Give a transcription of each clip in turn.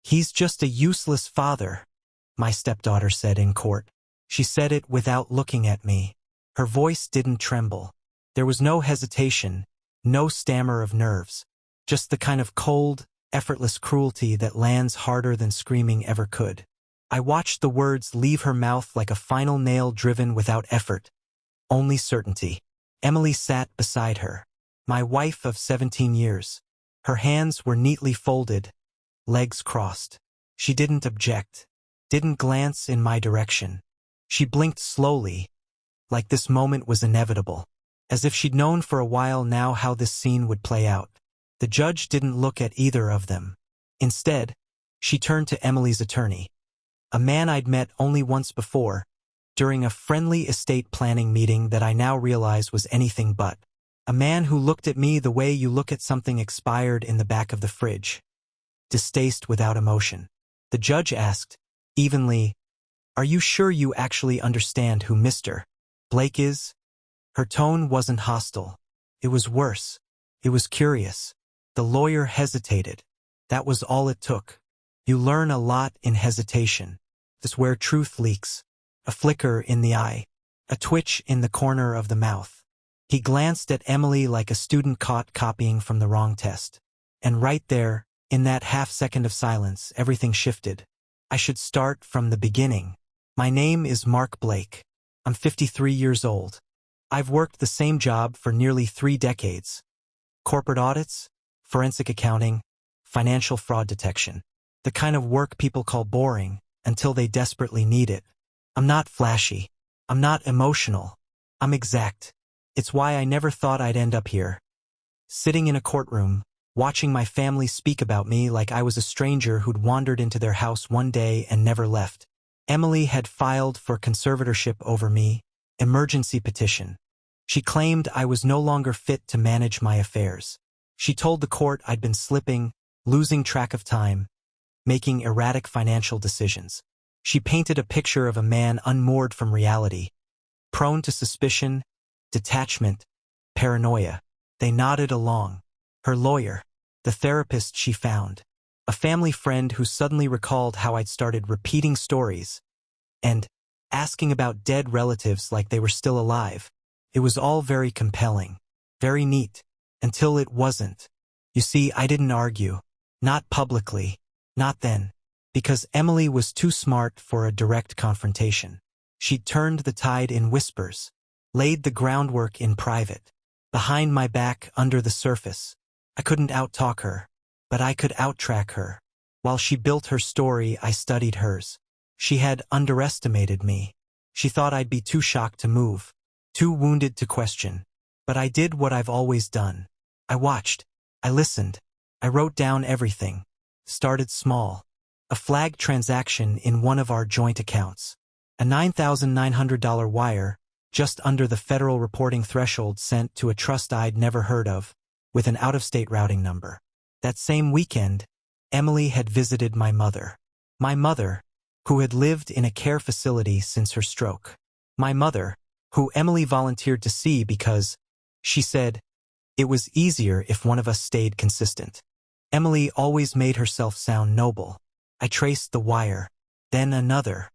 "He's just a useless father," my stepdaughter said in court. She said it without looking at me. Her voice didn't tremble. There was no hesitation, no stammer of nerves, just the kind of cold, effortless cruelty that lands harder than screaming ever could. I watched the words leave her mouth like a final nail driven without effort, only certainty. Emily sat beside her, my wife of 17 years. Her hands were neatly folded, legs crossed. She didn't object, didn't glance in my direction. She blinked slowly, like this moment was inevitable, as if she'd known for a while now how this scene would play out. The judge didn't look at either of them. Instead, she turned to Emily's attorney, a man I'd met only once before, during a friendly estate planning meeting that I now realize was anything but. A man who looked at me the way you look at something expired in the back of the fridge. Distaste without emotion. The judge asked, evenly, "Are you sure you actually understand who Mr. Blake is?" Her tone wasn't hostile. It was worse. It was curious. The lawyer hesitated. That was all it took. You learn a lot in hesitation. This is where truth leaks. A flicker in the eye. A twitch in the corner of the mouth. He glanced at Emily like a student caught copying from the wrong test. And right there, in that half-second of silence, everything shifted. I should start from the beginning. My name is Mark Blake. I'm 53 years old. I've worked the same job for nearly 3 decades. Corporate audits, forensic accounting, financial fraud detection. The kind of work people call boring until they desperately need it. I'm not flashy. I'm not emotional. I'm exact. It's why I never thought I'd end up here. Sitting in a courtroom, watching my family speak about me like I was a stranger who'd wandered into their house one day and never left. Emily had filed for conservatorship over me, emergency petition. She claimed I was no longer fit to manage my affairs. She told the court I'd been slipping, losing track of time, making erratic financial decisions. She painted a picture of a man unmoored from reality, prone to suspicion, detachment, paranoia. They nodded along. Her lawyer, the therapist she found, a family friend who suddenly recalled how I'd started repeating stories and asking about dead relatives like they were still alive. It was all very compelling, very neat, until it wasn't. You see, I didn't argue. Not publicly. Not then. Because Emily was too smart for a direct confrontation. She'd turned the tide in whispers, laid the groundwork in private, behind my back under the surface. I couldn't out-talk her, but I could out-track her. While she built her story, I studied hers. She had underestimated me. She thought I'd be too shocked to move, too wounded to question. But I did what I've always done. I watched. I listened. I wrote down everything. Started small. A flagged transaction in one of our joint accounts. A $9,900 wire, just under the federal reporting threshold sent to a trust I'd never heard of, with an out-of-state routing number. That same weekend, Emily had visited my mother. My mother, who had lived in a care facility since her stroke. My mother, who Emily volunteered to see because, she said, it was easier if one of us stayed consistent. Emily always made herself sound noble. I traced the wire. Then another.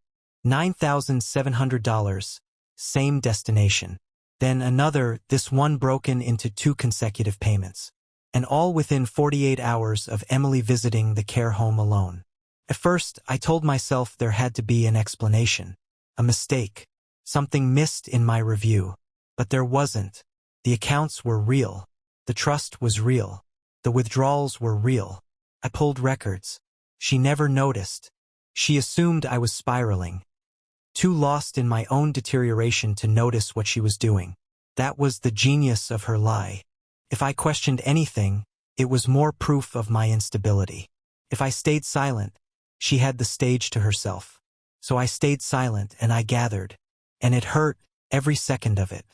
$9,700. Same destination. Then another, this one broken into 2 consecutive payments. And all within 48 hours of Emily visiting the care home alone. At first, I told myself there had to be an explanation. A mistake. Something missed in my review. But there wasn't. The accounts were real. The trust was real. The withdrawals were real. I pulled records. She never noticed. She assumed I was spiraling. Too lost in my own deterioration to notice what she was doing. That was the genius of her lie. If I questioned anything, it was more proof of my instability. If I stayed silent, she had the stage to herself. So I stayed silent and I gathered. And it hurt, every second of it.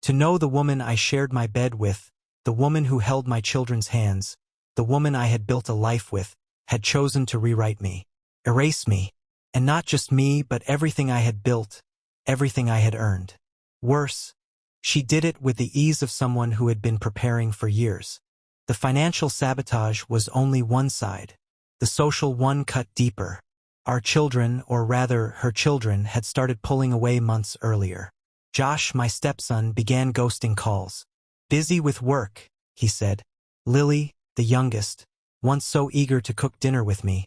To know the woman I shared my bed with, the woman who held my children's hands, the woman I had built a life with, had chosen to rewrite me, erase me, and not just me but everything I had built, everything I had earned. Worse, she did it with the ease of someone who had been preparing for years. The financial sabotage was only one side. The social one cut deeper. Our children, or rather her children, had started pulling away months earlier. Josh, my stepson, began ghosting calls. Busy with work, he said. Lily, the youngest, once so eager to cook dinner with me,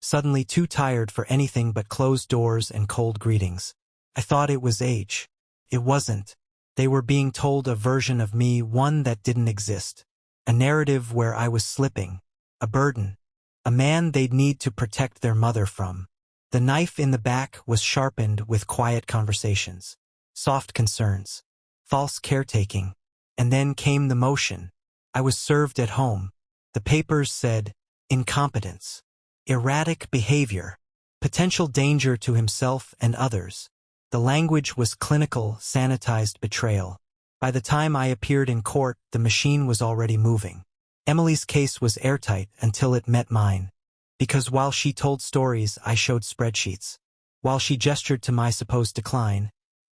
suddenly too tired for anything but closed doors and cold greetings. I thought it was age. It wasn't. They were being told a version of me, one that didn't exist. A narrative where I was slipping. A burden. A man they'd need to protect their mother from. The knife in the back was sharpened with quiet conversations. Soft concerns. False caretaking. And then came the motion. I was served at home. The papers said, incompetence. Erratic behavior. Potential danger to himself and others. The language was clinical, sanitized betrayal. By the time I appeared in court, the machine was already moving. Emily's case was airtight until it met mine. Because while she told stories, I showed spreadsheets. While she gestured to my supposed decline,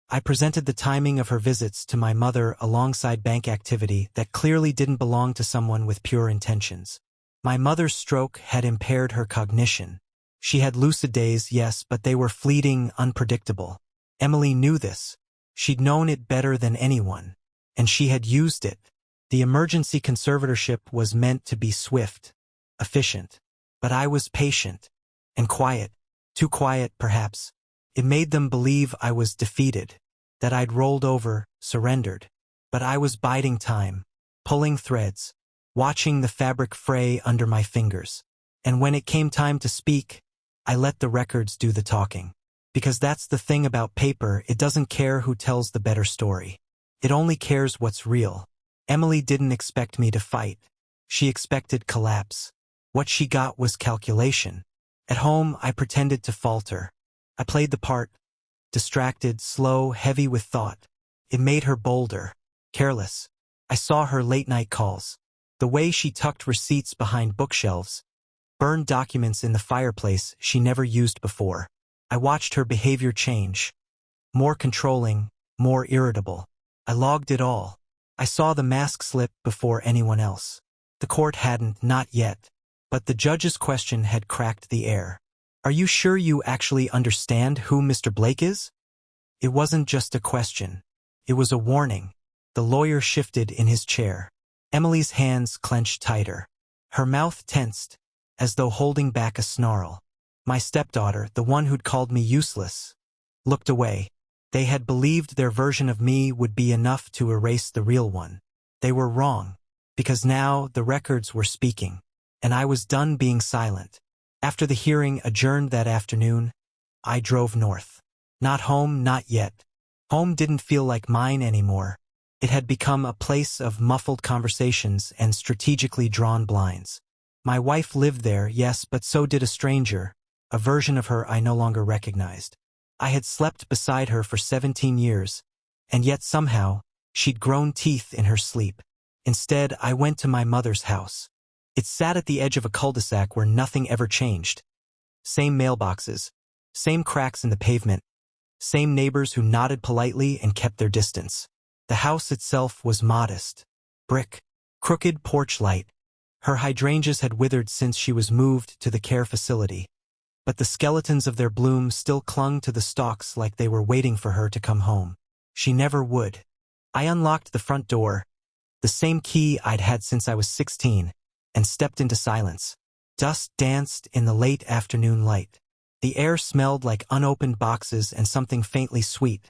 I presented the timing of her visits to my mother alongside bank activity that clearly didn't belong to someone with pure intentions. My mother's stroke had impaired her cognition. She had lucid days, yes, but they were fleeting, unpredictable. Emily knew this. She'd known it better than anyone. And she had used it. The emergency conservatorship was meant to be swift, efficient. But I was patient. And quiet. Too quiet, perhaps. It made them believe I was defeated. That I'd rolled over, surrendered. But I was biding time. Pulling threads. Watching the fabric fray under my fingers. And when it came time to speak, I let the records do the talking. Because that's the thing about paper, it doesn't care who tells the better story. It only cares what's real. Emily didn't expect me to fight. She expected collapse. What she got was calculation. At home, I pretended to falter. I played the part. Distracted, slow, heavy with thought. It made her bolder. Careless. I saw her late-night calls. The way she tucked receipts behind bookshelves. Burned documents in the fireplace she never used before. I watched her behavior change. More controlling, more irritable. I logged it all. I saw the mask slip before anyone else. The court hadn't, not yet. But the judge's question had cracked the air. Are you sure you actually understand who Mr. Blake is? It wasn't just a question. It was a warning. The lawyer shifted in his chair. Emily's hands clenched tighter. Her mouth tensed, as though holding back a snarl. My stepdaughter, the one who'd called me useless, looked away. They had believed their version of me would be enough to erase the real one. They were wrong, because now the records were speaking, and I was done being silent. After the hearing adjourned that afternoon, I drove north. Not home, not yet. Home didn't feel like mine anymore. It had become a place of muffled conversations and strategically drawn blinds. My wife lived there, yes, but so did a stranger, a version of her I no longer recognized. I had slept beside her for 17 years, and yet somehow, she'd grown teeth in her sleep. Instead, I went to my mother's house. It sat at the edge of a cul-de-sac where nothing ever changed. Same mailboxes, same cracks in the pavement, same neighbors who nodded politely and kept their distance. The house itself was modest. Brick, crooked porch light. Her hydrangeas had withered since she was moved to the care facility, but the skeletons of their bloom still clung to the stalks like they were waiting for her to come home. She never would. I unlocked the front door, the same key I'd had since I was 16, and stepped into silence. Dust danced in the late afternoon light. The air smelled like unopened boxes and something faintly sweet,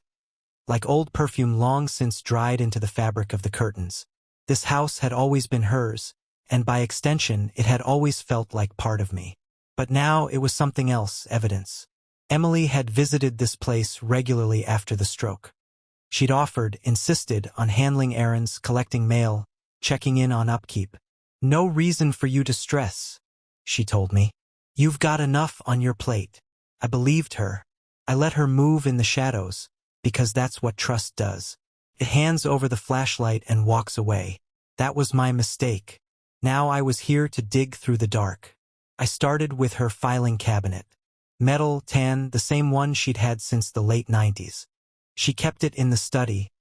like old perfume long since dried into the fabric of the curtains. This house had always been hers, and by extension, it had always felt like part of me. But now it was something else, evidence. Emily had visited this place regularly after the stroke. She'd offered, insisted on handling errands, collecting mail, checking in on upkeep. No reason for you to stress, she told me. You've got enough on your plate. I believed her. I let her move in the shadows, because that's what trust does. It hands over the flashlight and walks away. That was my mistake. Now I was here to dig through the dark. I started with her filing cabinet. Metal, tan, the same one she'd had since the late 90s. She kept it in the study,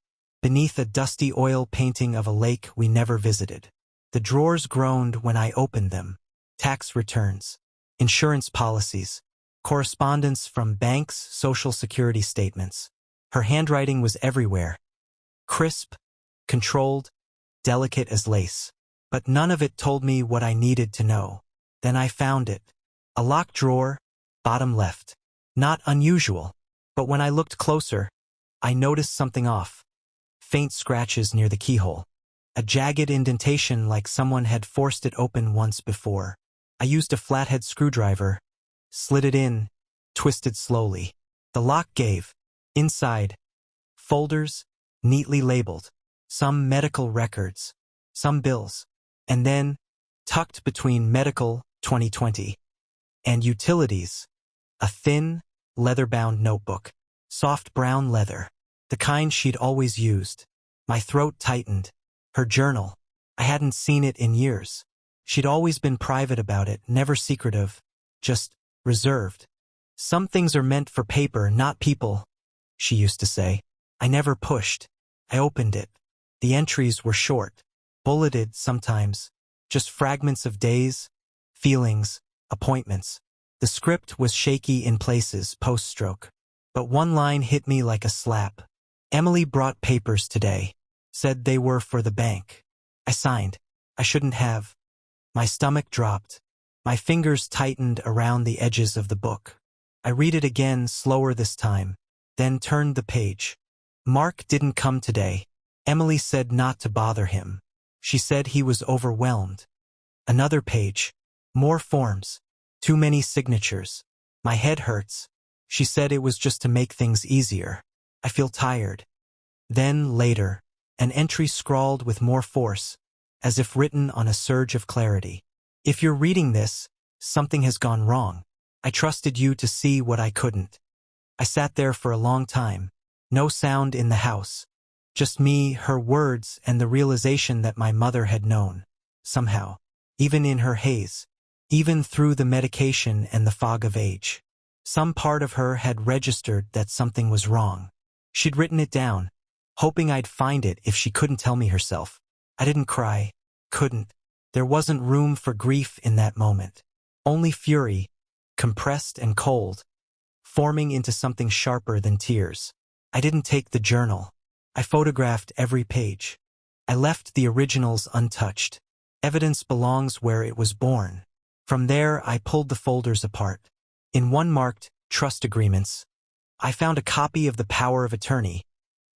beneath a dusty oil painting of a lake we never visited. The drawers groaned when I opened them. Tax returns. insurance policies, correspondence from banks, social security statements. Her handwriting was everywhere, crisp, controlled, delicate as lace. But none of it told me what I needed to know. Then I found it. A locked drawer, bottom left. Not unusual, but when I looked closer, I noticed something off. Faint scratches near the keyhole. A jagged indentation like someone had forced it open once before. I used a flathead screwdriver, slid it in, twisted slowly. The lock gave. Inside, folders, neatly labeled. Some medical records, some bills. And then, tucked between medical 2020 and utilities, a thin, leather-bound notebook. Soft brown leather. The kind she'd always used. My throat tightened. Her journal. I hadn't seen it in years. She'd always been private about it, never secretive, just reserved. Some things are meant for paper, not people, she used to say. I never pushed. I opened it. The entries were short, bulleted sometimes, just fragments of days, feelings, appointments. The script was shaky in places, post-stroke. But one line hit me like a slap. Emily brought papers today. Said they were for the bank. I signed. I shouldn't have. My stomach dropped. My fingers tightened around the edges of the book. I read it again, slower this time, then turned the page. Mark didn't come today. Emily said not to bother him. She said he was overwhelmed. Another page. More forms. Too many signatures. My head hurts. She said it was just to make things easier. I feel tired. Then, later, an entry scrawled with more force, as if written on a surge of clarity. If you're reading this, something has gone wrong. I trusted you to see what I couldn't. I sat there for a long time. No sound in the house. Just me, her words, and the realization that my mother had known. Somehow. Even in her haze. Even through the medication and the fog of age. Some part of her had registered that something was wrong. She'd written it down, hoping I'd find it if she couldn't tell me herself. I didn't cry. Couldn't. There wasn't room for grief in that moment. Only fury, compressed and cold, forming into something sharper than tears. I didn't take the journal. I photographed every page. I left the originals untouched. Evidence belongs where it was born. From there, I pulled the folders apart. In one marked, trust agreements, I found a copy of the power of attorney,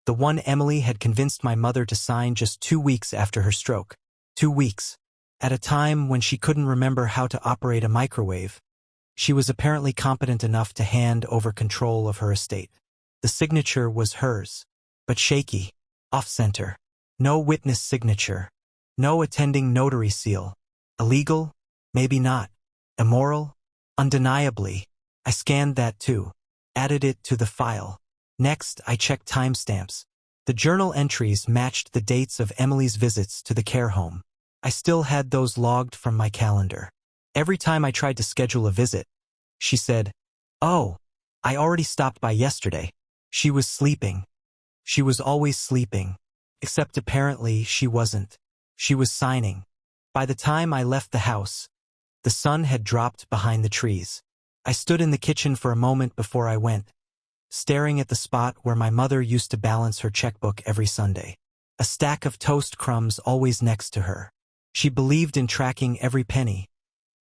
the one Emily had convinced my mother to sign just 2 weeks after her stroke. 2 weeks. At a time when she couldn't remember how to operate a microwave, she was apparently competent enough to hand over control of her estate. The signature was hers, but shaky, off-center. No witness signature. No attending notary seal. Illegal? Maybe not. Immoral? Undeniably. I scanned that too. Added it to the file. Next, I checked timestamps. The journal entries matched the dates of Emily's visits to the care home. I still had those logged from my calendar. Every time I tried to schedule a visit, she said, "Oh, I already stopped by yesterday." She was sleeping. She was always sleeping. Except apparently she wasn't. She was signing. By the time I left the house, the sun had dropped behind the trees. I stood in the kitchen for a moment before I went, staring at the spot where my mother used to balance her checkbook every Sunday. A stack of toast crumbs always next to her. She believed in tracking every penny,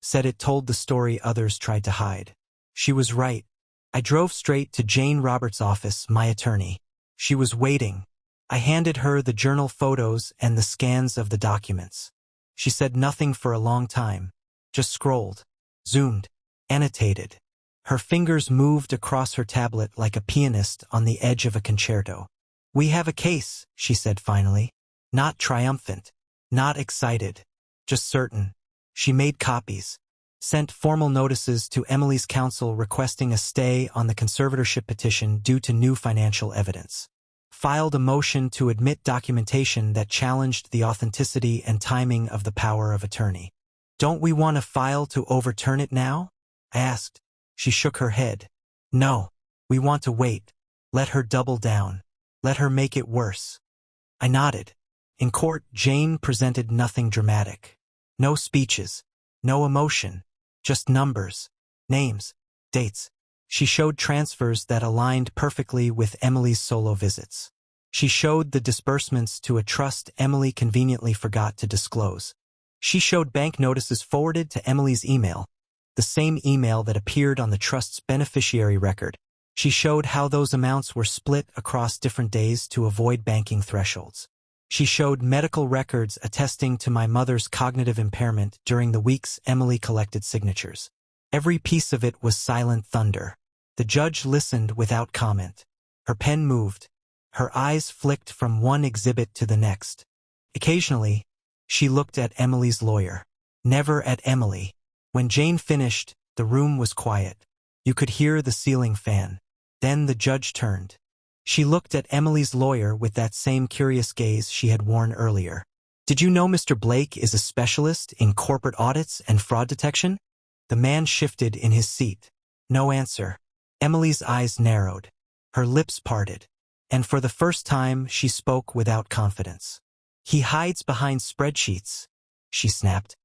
said it told the story others tried to hide. She was right. I drove straight to Jane Roberts' office, my attorney. She was waiting. I handed her the journal photos and the scans of the documents. She said nothing for a long time, just scrolled, zoomed, annotated. Her fingers moved across her tablet like a pianist on the edge of a concerto. "We have a case," she said finally. Not triumphant, not excited, just certain. She made copies, sent formal notices to Emily's counsel requesting a stay on the conservatorship petition due to new financial evidence. Filed a motion to admit documentation that challenged the authenticity and timing of the power of attorney. "Don't we want a file to overturn it now?" I asked. She shook her head. "No, we want to wait. Let her double down. Let her make it worse." I nodded. In court, Jane presented nothing dramatic. No speeches. No emotion. Just numbers, names, dates. She showed transfers that aligned perfectly with Emily's solo visits. She showed the disbursements to a trust Emily conveniently forgot to disclose. She showed bank notices forwarded to Emily's email, the same email that appeared on the trust's beneficiary record. She showed how those amounts were split across different days to avoid banking thresholds. She showed medical records attesting to my mother's cognitive impairment during the weeks Emily collected signatures. Every piece of it was silent thunder. The judge listened without comment. Her pen moved. Her eyes flicked from one exhibit to the next. Occasionally, she looked at Emily's lawyer. Never at Emily. When Jane finished, the room was quiet. You could hear the ceiling fan. Then the judge turned. She looked at Emily's lawyer with that same curious gaze she had worn earlier. Did you know Mr. Blake is a specialist in corporate audits and fraud detection? The man shifted in his seat. No answer. Emily's eyes narrowed. Her lips parted. And for the first time, she spoke without confidence. He hides behind spreadsheets, she snapped.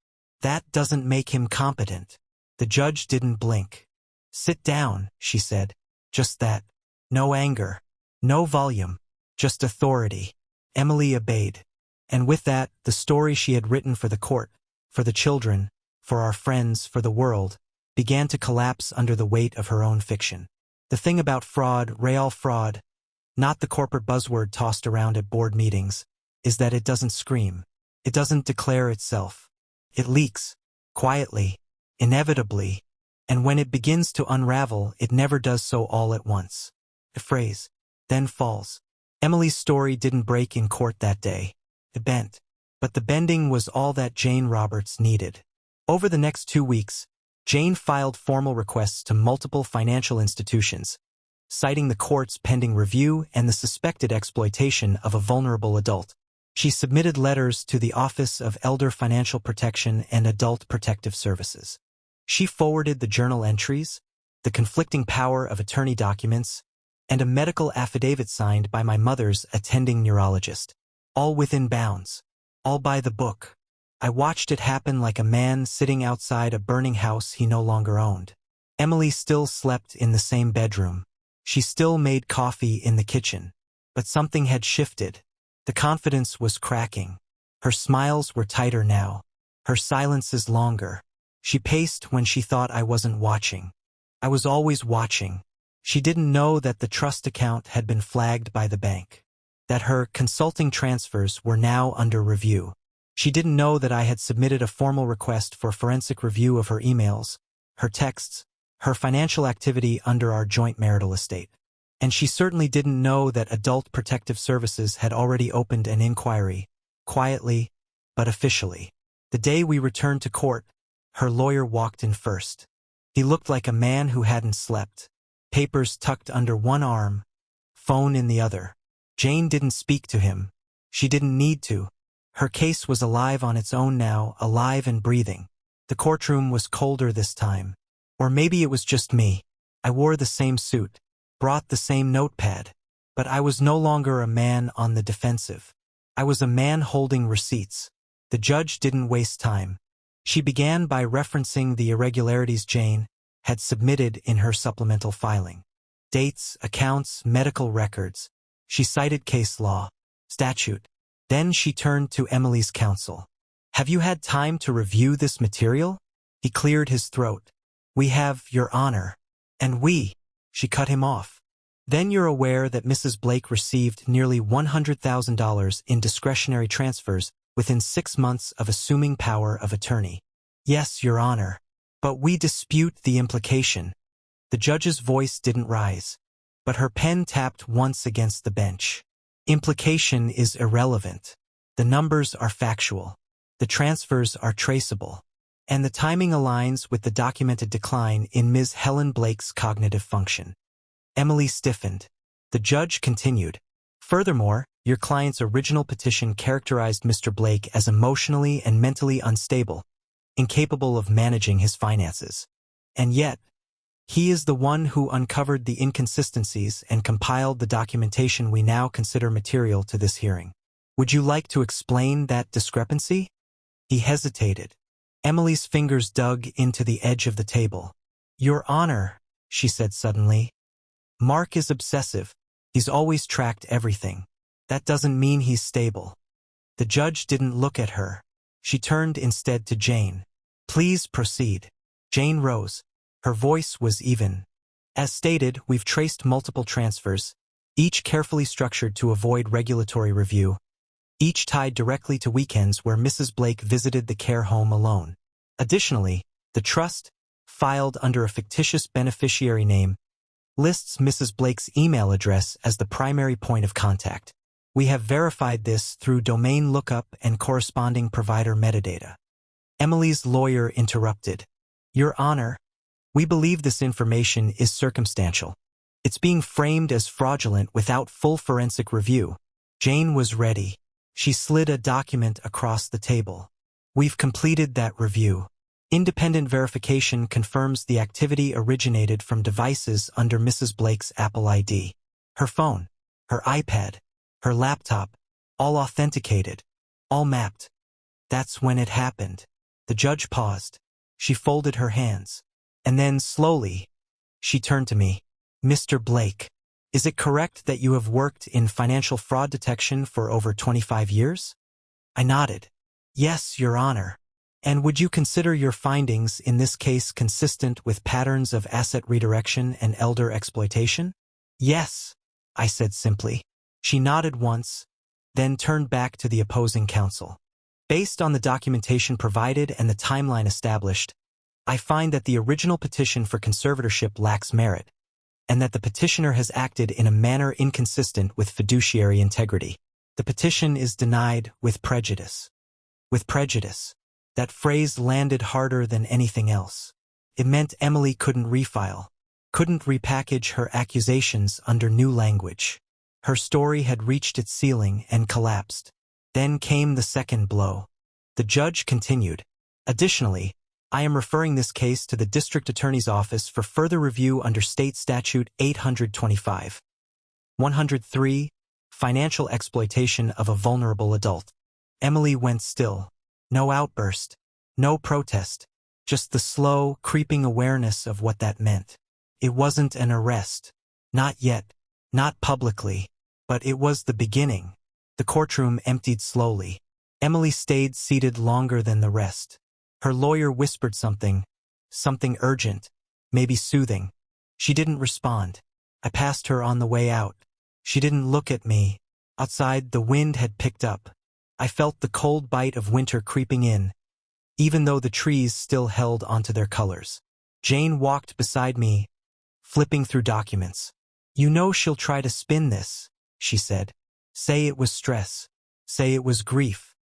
That doesn't make him competent. The judge didn't blink. Sit down, she said. Just that. No anger. No volume. Just authority. Emily obeyed. And with that, the story she had written for the court, for the children, for our friends, for the world, began to collapse under the weight of her own fiction. The thing about fraud, real fraud, not the corporate buzzword tossed around at board meetings, is that it doesn't scream. It doesn't declare itself. It leaks, quietly, inevitably, and when it begins to unravel, it never does so all at once. A phrase, then falls. Emily's story didn't break in court that day. It bent. But the bending was all that Jane Roberts needed. Over the next 2 weeks, Jane filed formal requests to multiple financial institutions, citing the court's pending review and the suspected exploitation of a vulnerable adult. She submitted letters to the Office of Elder Financial Protection and Adult Protective Services. She forwarded the journal entries, the conflicting power of attorney documents, and a medical affidavit signed by my mother's attending neurologist. All within bounds. All by the book. I watched it happen like a man sitting outside a burning house he no longer owned. Emily still slept in the same bedroom. She still made coffee in the kitchen. But something had shifted. The confidence was cracking. Her smiles were tighter now. Her silences longer. She paced when she thought I wasn't watching. I was always watching. She didn't know that the trust account had been flagged by the bank. That her consulting transfers were now under review. She didn't know that I had submitted a formal request for forensic review of her emails, her texts, her financial activity under our joint marital estate. And she certainly didn't know that Adult Protective Services had already opened an inquiry, quietly, but officially. The day we returned to court, her lawyer walked in first. He looked like a man who hadn't slept. Papers tucked under one arm, phone in the other. Jane didn't speak to him. She didn't need to. Her case was alive on its own now, alive and breathing. The courtroom was colder this time. Or maybe it was just me. I wore the same suit, brought the same notepad. But I was no longer a man on the defensive. I was a man holding receipts. The judge didn't waste time. She began by referencing the irregularities Jane had submitted in her supplemental filing. Dates, accounts, medical records. She cited case law, statute. Then she turned to Emily's counsel. Have you had time to review this material? He cleared his throat. We have, Your Honor. And we. She cut him off. Then you're aware that Mrs. Blake received nearly $100,000 in discretionary transfers within 6 months of assuming power of attorney. Yes, Your Honor. But we dispute the implication. The judge's voice didn't rise, but her pen tapped once against the bench. Implication is irrelevant. The numbers are factual. The transfers are traceable. And the timing aligns with the documented decline in Ms. Helen Blake's cognitive function. Emily stiffened. The judge continued. Furthermore, your client's original petition characterized Mr. Blake as emotionally and mentally unstable, incapable of managing his finances. And yet, he is the one who uncovered the inconsistencies and compiled the documentation we now consider material to this hearing. Would you like to explain that discrepancy? He hesitated. Emily's fingers dug into the edge of the table. "Your Honor," she said suddenly. "Mark is obsessive. He's always tracked everything. That doesn't mean he's stable." The judge didn't look at her. She turned instead to Jane. "Please proceed." Jane rose. Her voice was even. "As stated, we've traced multiple transfers, each carefully structured to avoid regulatory review, each tied directly to weekends where Mrs. Blake visited the care home alone. Additionally, the trust, filed under a fictitious beneficiary name, lists Mrs. Blake's email address as the primary point of contact. We have verified this through domain lookup and corresponding provider metadata." Emily's lawyer interrupted. "Your Honor, we believe this information is circumstantial. It's being framed as fraudulent without full forensic review." Jane was ready. She slid a document across the table. "We've completed that review. Independent verification confirms the activity originated from devices under Mrs. Blake's Apple ID. Her phone, her iPad, her laptop, all authenticated, all mapped. That's when it happened." The judge paused. She folded her hands. And then, slowly, she turned to me. "Mr. Blake, is it correct that you have worked in financial fraud detection for over 25 years? I nodded. "Yes, Your Honor. And would you consider your findings in this case consistent with patterns of asset redirection and elder exploitation?" "Yes," I said simply. She nodded once, then turned back to the opposing counsel. "Based on the documentation provided and the timeline established, I find that the original petition for conservatorship lacks merit, and that the petitioner has acted in a manner inconsistent with fiduciary integrity. The petition is denied with prejudice." With prejudice. That phrase landed harder than anything else. It meant Emily couldn't refile, couldn't repackage her accusations under new language. Her story had reached its ceiling and collapsed. Then came the second blow. The judge continued. "Additionally, I am referring this case to the District Attorney's Office for further review under State Statute 825. 103, Financial Exploitation of a Vulnerable Adult." Emily went still. No outburst, no protest, just the slow, creeping awareness of what that meant. It wasn't an arrest. Not yet. Not publicly. But it was the beginning. The courtroom emptied slowly. Emily stayed seated longer than the rest. Her lawyer whispered something urgent, maybe soothing. She didn't respond. I passed her on the way out. She didn't look at me. Outside, the wind had picked up. I felt the cold bite of winter creeping in, even though the trees still held onto their colors. Jane walked beside me, flipping through documents. "You know she'll try to spin this," she said. "Say it was stress. Say it was grief.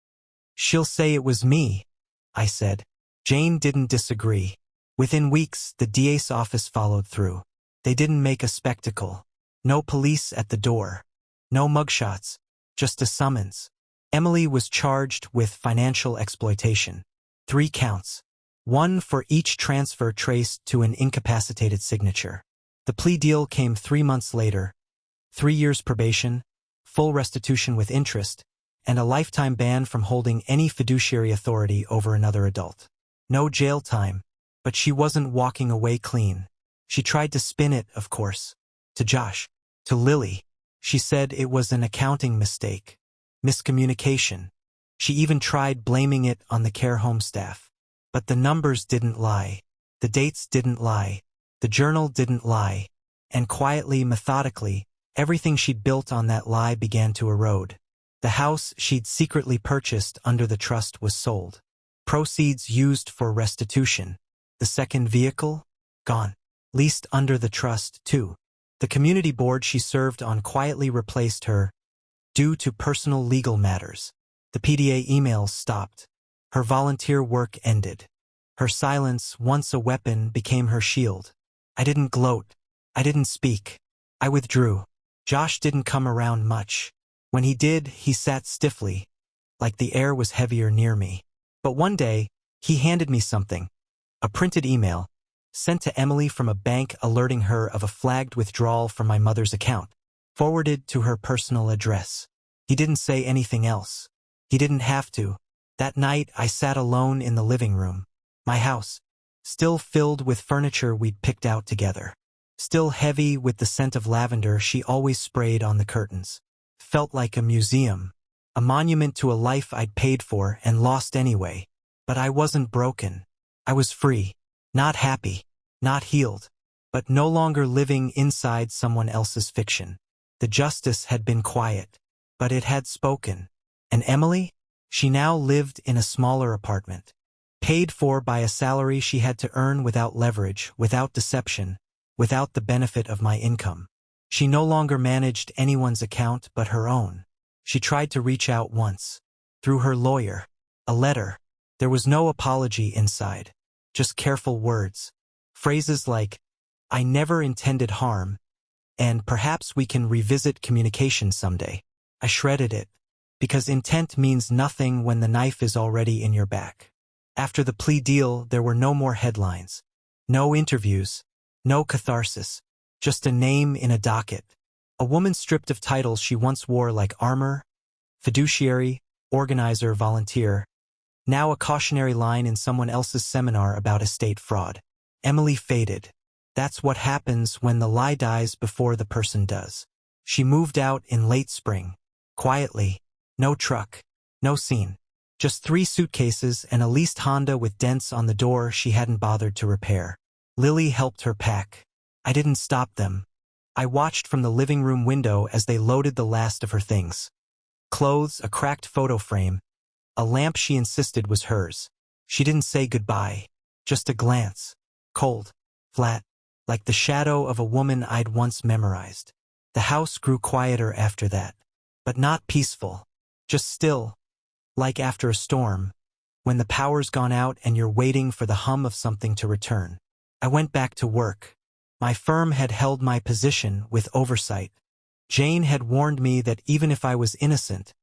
She'll say it was me," I said. Jane didn't disagree. Within weeks, the DA's office followed through. They didn't make a spectacle. No police at the door. No mugshots. Just a summons. Emily was charged with financial exploitation. 3 counts. 1 for each transfer traced to an incapacitated signature. The plea deal came 3 months later. 3 years probation, full restitution with interest, and a lifetime ban from holding any fiduciary authority over another adult. No jail time, but she wasn't walking away clean. She tried to spin it, of course. To Josh. To Lily. She said it was an accounting mistake. Miscommunication. She even tried blaming it on the care home staff. But the numbers didn't lie. The dates didn't lie. The journal didn't lie. And quietly, methodically, everything she'd built on that lie began to erode. The house she'd secretly purchased under the trust was sold. Proceeds used for restitution. The second vehicle? Gone. Leased under the trust, too. The community board she served on quietly replaced her, due to personal legal matters. The PDA emails stopped. Her volunteer work ended. Her silence, once a weapon, became her shield. I didn't gloat. I didn't speak. I withdrew. Josh didn't come around much. When he did, he sat stiffly, like the air was heavier near me. But one day, he handed me something. A printed email, sent to Emily from a bank alerting her of a flagged withdrawal from my mother's account, forwarded to her personal address. He didn't say anything else. He didn't have to. That night, I sat alone in the living room. My house, still filled with furniture we'd picked out together. Still heavy with the scent of lavender she always sprayed on the curtains. Felt like a museum, a monument to a life I'd paid for and lost anyway. But I wasn't broken. I was free, not happy, not healed, but no longer living inside someone else's fiction. The justice had been quiet, but it had spoken. And Emily? She now lived in a smaller apartment, paid for by a salary she had to earn without leverage, without deception, without the benefit of my income. She no longer managed anyone's account but her own. She tried to reach out once, through her lawyer. A letter. There was no apology inside, just careful words. Phrases like, "I never intended harm," and "perhaps we can revisit communication someday." I shredded it, because intent means nothing when the knife is already in your back. After the plea deal, there were no more headlines, no interviews, no catharsis, just a name in a docket. A woman stripped of titles she once wore like armor, fiduciary, organizer, volunteer. Now a cautionary line in someone else's seminar about estate fraud. Emily faded. That's what happens when the lie dies before the person does. She moved out in late spring. Quietly. No truck. No scene. Just 3 suitcases and a leased Honda with dents on the door she hadn't bothered to repair. Lily helped her pack. I didn't stop them. I watched from the living room window as they loaded the last of her things. Clothes, a cracked photo frame, a lamp she insisted was hers. She didn't say goodbye, just a glance. Cold, flat, like the shadow of a woman I'd once memorized. The house grew quieter after that, but not peaceful, just still, like after a storm, when the power's gone out and you're waiting for the hum of something to return. I went back to work. My firm had held my position with oversight. Jane had warned me that even if I was innocent,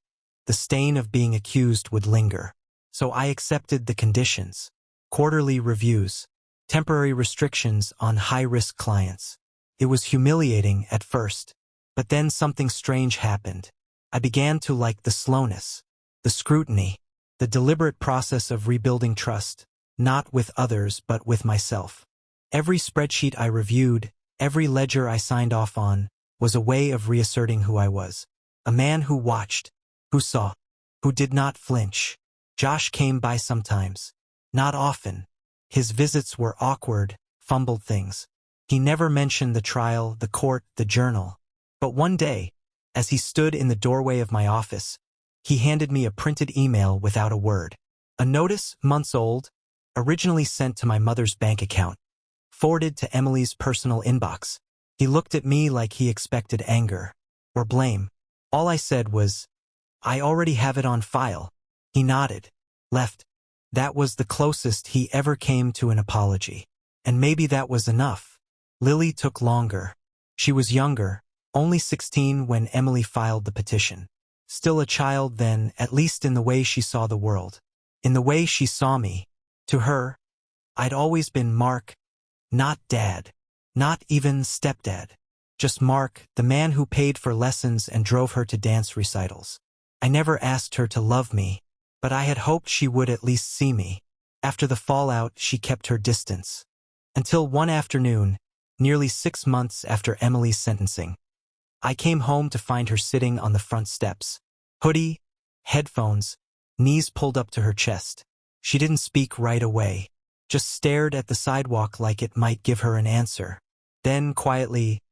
the stain of being accused would linger. So I accepted the conditions. Quarterly reviews, temporary restrictions on high-risk clients. It was humiliating at first, but then something strange happened. I began to like the slowness, the scrutiny, the deliberate process of rebuilding trust, not with others but with myself. Every spreadsheet I reviewed, every ledger I signed off on, was a way of reasserting who I was. A man who watched, who saw, who did not flinch. Josh came by sometimes. Not often. His visits were awkward, fumbled things. He never mentioned the trial, the court, the journal. But one day, as he stood in the doorway of my office, he handed me a printed email without a word. A notice, months old, originally sent to my mother's bank account, forwarded to Emily's personal inbox. He looked at me like he expected anger or blame. All I said was, "I already have it on file." He nodded, left. That was the closest he ever came to an apology. And maybe that was enough. Lily took longer. She was younger, only 16 when Emily filed the petition. Still a child then, at least in the way she saw the world. In the way she saw me. To her, I'd always been Mark, not Dad. Not even stepdad. Just Mark, the man who paid for lessons and drove her to dance recitals. I never asked her to love me, but I had hoped she would at least see me. After the fallout, she kept her distance. Until one afternoon, nearly 6 months after Emily's sentencing, I came home to find her sitting on the front steps. Hoodie, headphones, knees pulled up to her chest. She didn't speak right away, just stared at the sidewalk like it might give her an answer. Then, quietly,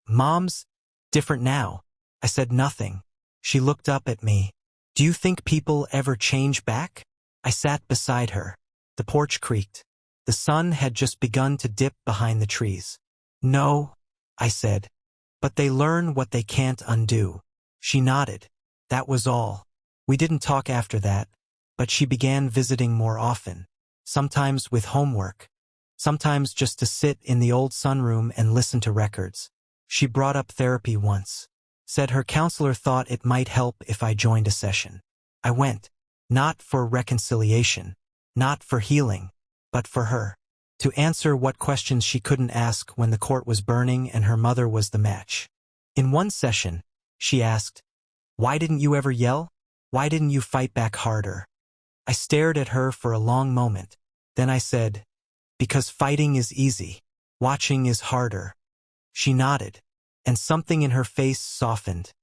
"Mom's different now." I said nothing. She looked up at me. "Do you think people ever change back?" I sat beside her. The porch creaked. The sun had just begun to dip behind the trees. "No," I said, "but they learn what they can't undo." She nodded. That was all. We didn't talk after that, but she began visiting more often. Sometimes with homework. Sometimes just to sit in the old sunroom and listen to records. She brought up therapy once. Said her counselor thought it might help if I joined a session. I went. Not for reconciliation. Not for healing. But for her. To answer what questions she couldn't ask when the court was burning and her mother was the match. In one session, she asked, "Why didn't you ever yell? Why didn't you fight back harder?" I stared at her for a long moment. Then I said, "Because fighting is easy. Watching is harder." She nodded, and something in her face softened.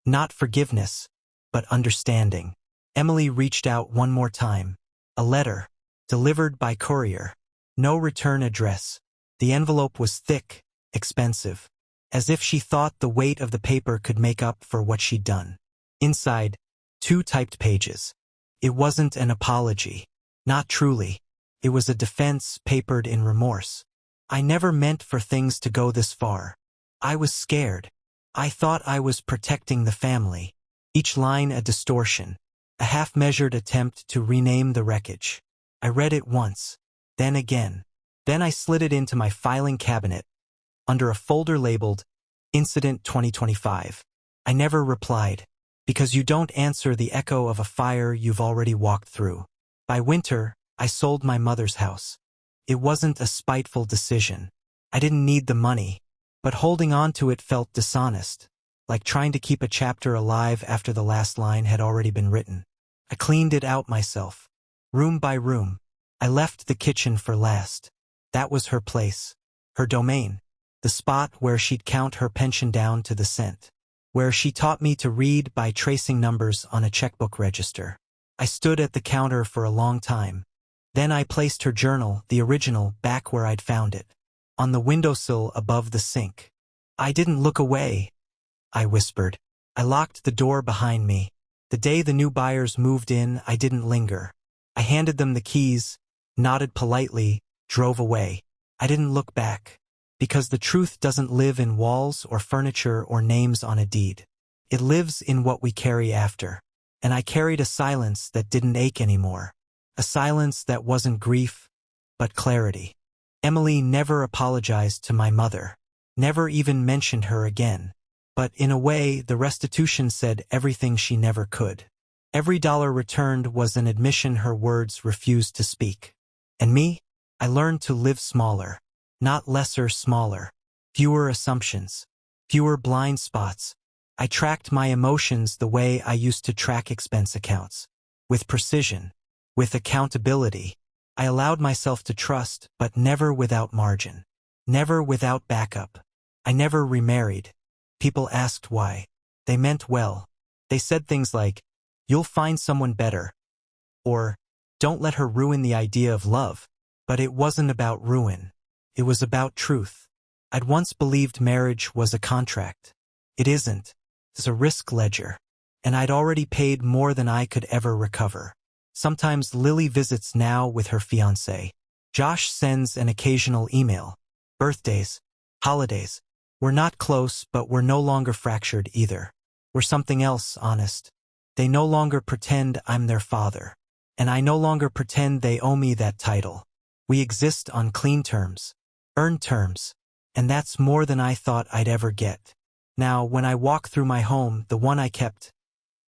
Not forgiveness, but understanding. Emily reached out one more time. A letter, delivered by courier. No return address. The envelope was thick, expensive, as if she thought the weight of the paper could make up for what she'd done. Inside, 2 typed pages. It wasn't an apology. Not truly. It was a defense papered in remorse. I never meant for things to go this far. I was scared. I thought I was protecting the family. Each line a distortion, a half-measured attempt to rename the wreckage. I read it once, then again. Then I slid it into my filing cabinet, under a folder labeled Incident 2025. I never replied, because you don't answer the echo of a fire you've already walked through. By winter, I sold my mother's house. It wasn't a spiteful decision. I didn't need the money, but holding on to it felt dishonest, like trying to keep a chapter alive after the last line had already been written. I cleaned it out myself, room by room. I left the kitchen for last. That was her place, her domain, the spot where she'd count her pension down to the cent, where she taught me to read by tracing numbers on a checkbook register. I stood at the counter for a long time. Then I placed her journal, the original, back where I'd found it, on the windowsill above the sink. "I didn't look away," I whispered. I locked the door behind me. The day the new buyers moved in, I didn't linger. I handed them the keys, nodded politely, drove away. I didn't look back, because the truth doesn't live in walls or furniture or names on a deed. It lives in what we carry after. And I carried a silence that didn't ache anymore. A silence that wasn't grief, but clarity. Emily never apologized to my mother, never even mentioned her again. But in a way, the restitution said everything she never could. Every dollar returned was an admission her words refused to speak. And me? I learned to live smaller, not lesser, smaller. Fewer assumptions, fewer blind spots. I tracked my emotions the way I used to track expense accounts, with precision, with accountability. I allowed myself to trust, but never without margin, never without backup. I never remarried. People asked why. They meant well. They said things like, "You'll find someone better," or "Don't let her ruin the idea of love." But it wasn't about ruin. It was about truth. I'd once believed marriage was a contract. It isn't. It's a risk ledger. And I'd already paid more than I could ever recover. Sometimes Lily visits now with her fiancé. Josh sends an occasional email. Birthdays, holidays. We're not close, but we're no longer fractured either. We're something else, honest. They no longer pretend I'm their father. And I no longer pretend they owe me that title. We exist on clean terms, earned terms. And that's more than I thought I'd ever get. Now, when I walk through my home, the one I kept,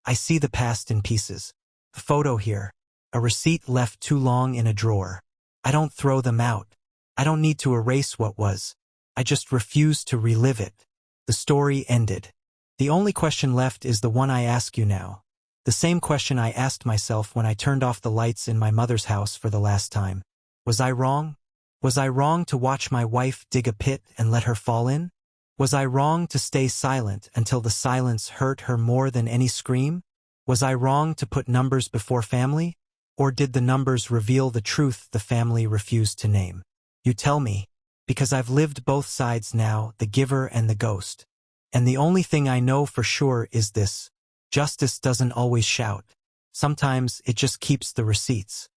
I see the past in pieces. A photo here, a receipt left too long in a drawer. I don't throw them out. I don't need to erase what was. I just refuse to relive it. The story ended. The only question left is the one I ask you now. The same question I asked myself when I turned off the lights in my mother's house for the last time. Was I wrong? Was I wrong to watch my wife dig a pit and let her fall in? Was I wrong to stay silent until the silence hurt her more than any scream? Was I wrong to put numbers before family? Or did the numbers reveal the truth the family refused to name? You tell me, because I've lived both sides now, the giver and the ghost. And the only thing I know for sure is this: justice doesn't always shout. Sometimes it just keeps the receipts.